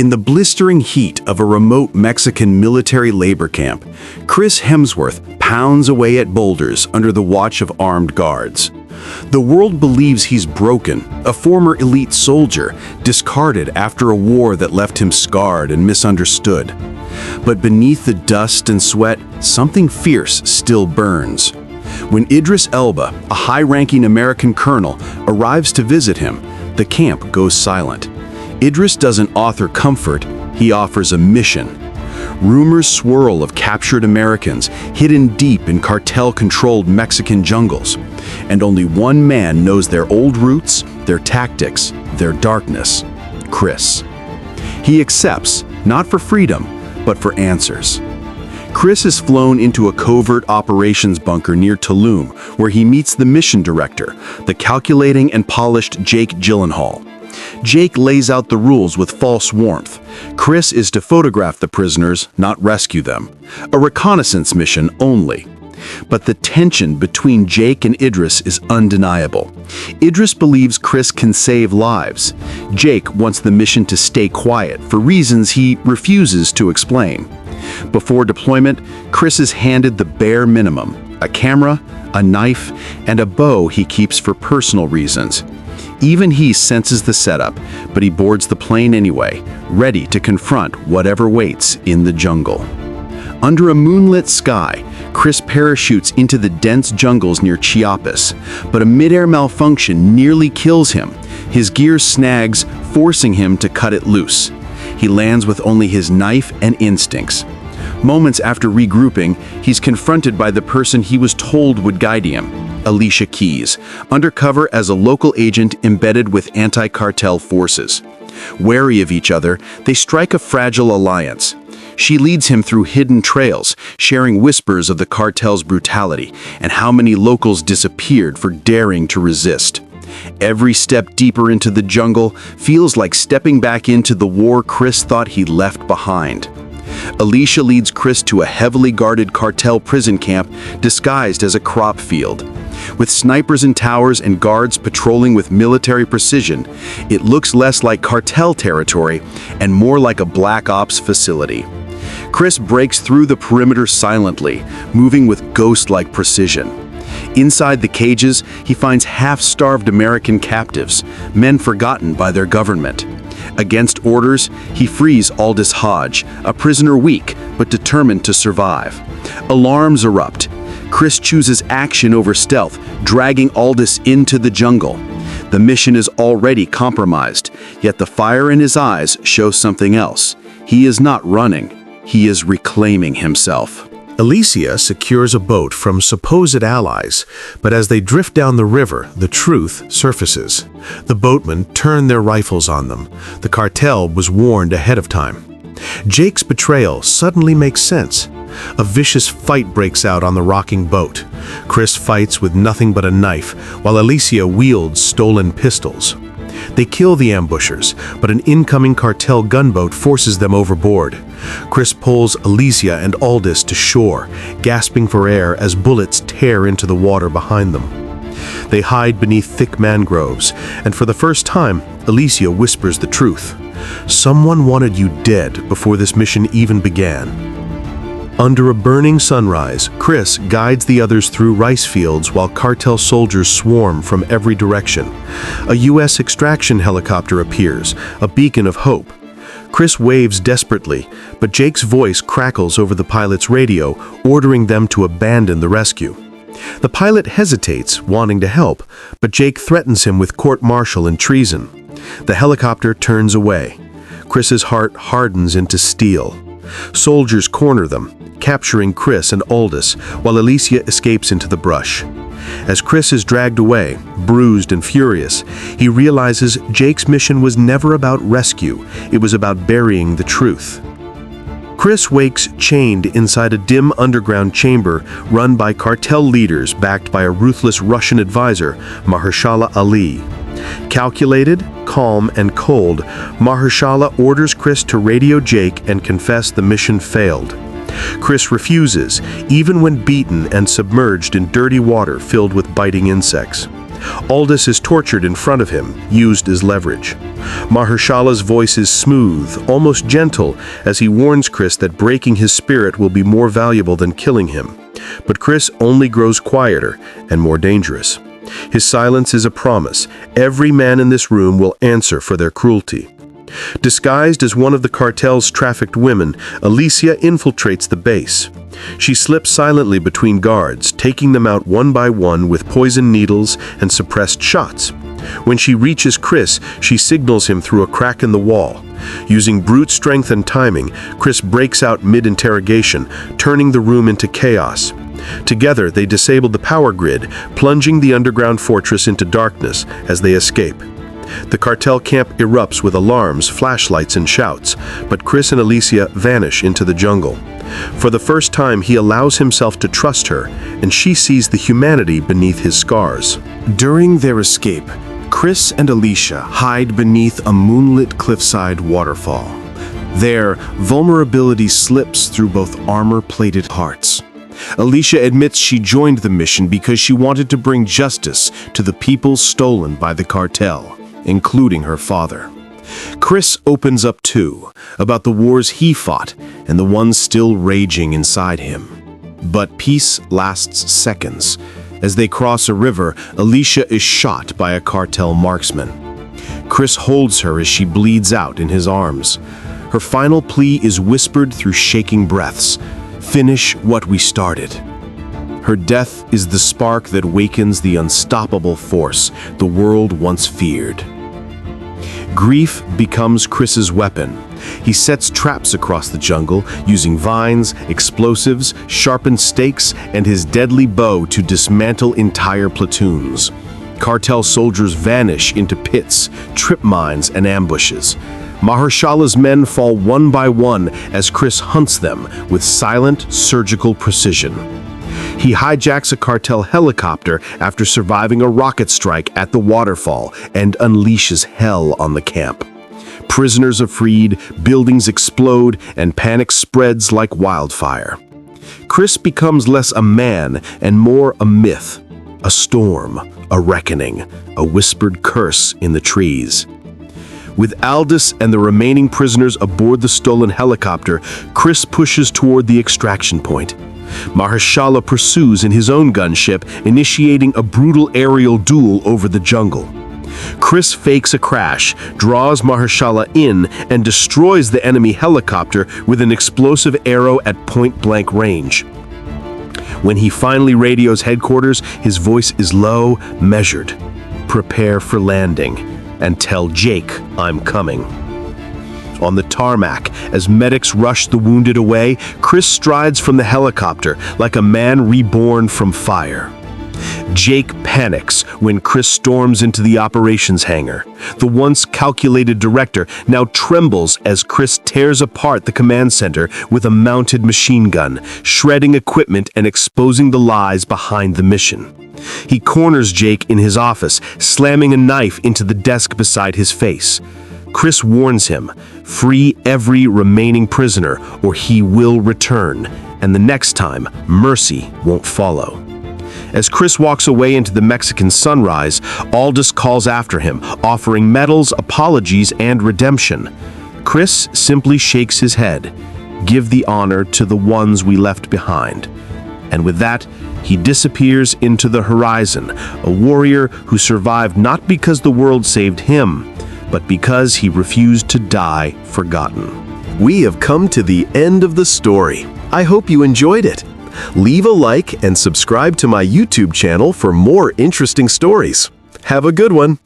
In the blistering heat of a remote Mexican military labor camp, Chris Hemsworth pounds away at boulders under the watch of armed guards. The world believes he's broken, a former elite soldier, discarded after a war that left him scarred and misunderstood. But beneath the dust and sweat, something fierce still burns. When Idris Elba, a high-ranking American colonel, arrives to visit him, the camp goes silent. Idris doesn't offer comfort, he offers a mission. Rumors swirl of captured Americans hidden deep in cartel-controlled Mexican jungles. And only one man knows their old roots, their tactics, their darkness: Chris. He accepts, not for freedom, but for answers. Chris is flown into a covert operations bunker near Tulum, where he meets the mission director, the calculating and polished Jake Gyllenhaal. Jake lays out the rules with false warmth. Chris is to photograph the prisoners, not rescue them. A reconnaissance mission only. But the tension between Jake and Idris is undeniable. Idris believes Chris can save lives. Jake wants the mission to stay quiet for reasons he refuses to explain. Before deployment, Chris is handed the bare minimum: a camera, a knife, and a bow he keeps for personal reasons. Even he senses the setup, but he boards the plane anyway, ready to confront whatever waits in the jungle. Under a moonlit sky, Chris parachutes into the dense jungles near Chiapas, but a mid-air malfunction nearly kills him. His gear snags, forcing him to cut it loose. He lands with only his knife and instincts. Moments after regrouping, he's confronted by the person he was told would guide him: Alicia Keys, undercover as a local agent embedded with anti-cartel forces. Wary of each other, they strike a fragile alliance. She leads him through hidden trails, sharing whispers of the cartel's brutality and how many locals disappeared for daring to resist. Every step deeper into the jungle feels like stepping back into the war Chris thought he'd left behind. Alicia leads Chris to a heavily guarded cartel prison camp disguised as a crop field. With snipers in towers and guards patrolling with military precision, it looks less like cartel territory and more like a black ops facility. Chris breaks through the perimeter silently, moving with ghost-like precision. Inside the cages, he finds half-starved American captives, men forgotten by their government. Against orders, he frees Aldous Hodge, a prisoner weak but determined to survive. Alarms erupt. Chris chooses action over stealth, dragging Aldous into the jungle. The mission is already compromised, yet the fire in his eyes shows something else. He is not running. He is reclaiming himself. Alicia secures a boat from supposed allies, but as they drift down the river, the truth surfaces. The boatmen turn their rifles on them. The cartel was warned ahead of time. Jake's betrayal suddenly makes sense. A vicious fight breaks out on the rocking boat. Chris fights with nothing but a knife, while Alicia wields stolen pistols. They kill the ambushers, but an incoming cartel gunboat forces them overboard. Chris pulls Alicia and Aldous to shore, gasping for air as bullets tear into the water behind them. They hide beneath thick mangroves, and for the first time, Alicia whispers the truth. Someone wanted you dead before this mission even began. Under a burning sunrise, Chris guides the others through rice fields while cartel soldiers swarm from every direction. A U.S. extraction helicopter appears, a beacon of hope. Chris waves desperately, but Jake's voice crackles over the pilot's radio, ordering them to abandon the rescue. The pilot hesitates, wanting to help, but Jake threatens him with court-martial and treason. The helicopter turns away. Chris's heart hardens into steel. Soldiers corner them, capturing Chris and Aldous, while Alicia escapes into the brush. As Chris is dragged away, bruised and furious, he realizes Jake's mission was never about rescue, it was about burying the truth. Chris wakes chained inside a dim underground chamber run by cartel leaders backed by a ruthless Russian advisor, Mahershala Ali. Calculated, calm, and cold, Mahershala orders Chris to radio Jake and confess the mission failed. Chris refuses, even when beaten and submerged in dirty water filled with biting insects. Aldous is tortured in front of him, used as leverage. Mahershala's voice is smooth, almost gentle, as he warns Chris that breaking his spirit will be more valuable than killing him. But Chris only grows quieter and more dangerous. His silence is a promise. Every man in this room will answer for their cruelty. Disguised as one of the cartel's trafficked women, Alicia infiltrates the base. She slips silently between guards, taking them out one by one with poison needles and suppressed shots. When she reaches Chris, she signals him through a crack in the wall. Using brute strength and timing, Chris breaks out mid-interrogation, turning the room into chaos. Together, they disable the power grid, plunging the underground fortress into darkness as they escape. The cartel camp erupts with alarms, flashlights, and shouts, but Chris and Alicia vanish into the jungle. For the first time, he allows himself to trust her, and she sees the humanity beneath his scars. During their escape, Chris and Alicia hide beneath a moonlit cliffside waterfall. There, vulnerability slips through both armor-plated hearts. Alicia admits she joined the mission because she wanted to bring justice to the people stolen by the cartel, including her father. Chris opens up too, about the wars he fought and the ones still raging inside him. But peace lasts seconds. As they cross a river, Alicia is shot by a cartel marksman. Chris holds her as she bleeds out in his arms. Her final plea is whispered through shaking breaths: "Finish what we started." Her death is the spark that wakens the unstoppable force the world once feared. Grief becomes Chris's weapon. He sets traps across the jungle, using vines, explosives, sharpened stakes, and his deadly bow to dismantle entire platoons. Cartel soldiers vanish into pits, trip mines, and ambushes. Mahershala's men fall one by one as Chris hunts them with silent, surgical precision. He hijacks a cartel helicopter after surviving a rocket strike at the waterfall and unleashes hell on the camp. Prisoners are freed, buildings explode, and panic spreads like wildfire. Chris becomes less a man and more a myth, a storm, a reckoning, a whispered curse in the trees. With Aldous and the remaining prisoners aboard the stolen helicopter, Chris pushes toward the extraction point. Mahershala pursues in his own gunship, initiating a brutal aerial duel over the jungle. Chris fakes a crash, draws Mahershala in, and destroys the enemy helicopter with an explosive arrow at point-blank range. When he finally radios headquarters, his voice is low, measured. "Prepare for landing, and tell Jake I'm coming." On the tarmac, as medics rush the wounded away, Chris strides from the helicopter like a man reborn from fire. Jake panics when Chris storms into the operations hangar. The once calculated director now trembles as Chris tears apart the command center with a mounted machine gun, shredding equipment and exposing the lies behind the mission. He corners Jake in his office, slamming a knife into the desk beside his face. Chris warns him, "Free every remaining prisoner or he will return, and the next time, mercy won't follow." As Chris walks away into the Mexican sunrise, Aldous calls after him, offering medals, apologies, and redemption. Chris simply shakes his head. "Give the honor to the ones we left behind." And with that, he disappears into the horizon, a warrior who survived not because the world saved him, but because he refused to die forgotten. We have come to the end of the story. I hope you enjoyed it. Leave a like and subscribe to my YouTube channel for more interesting stories. Have a good one.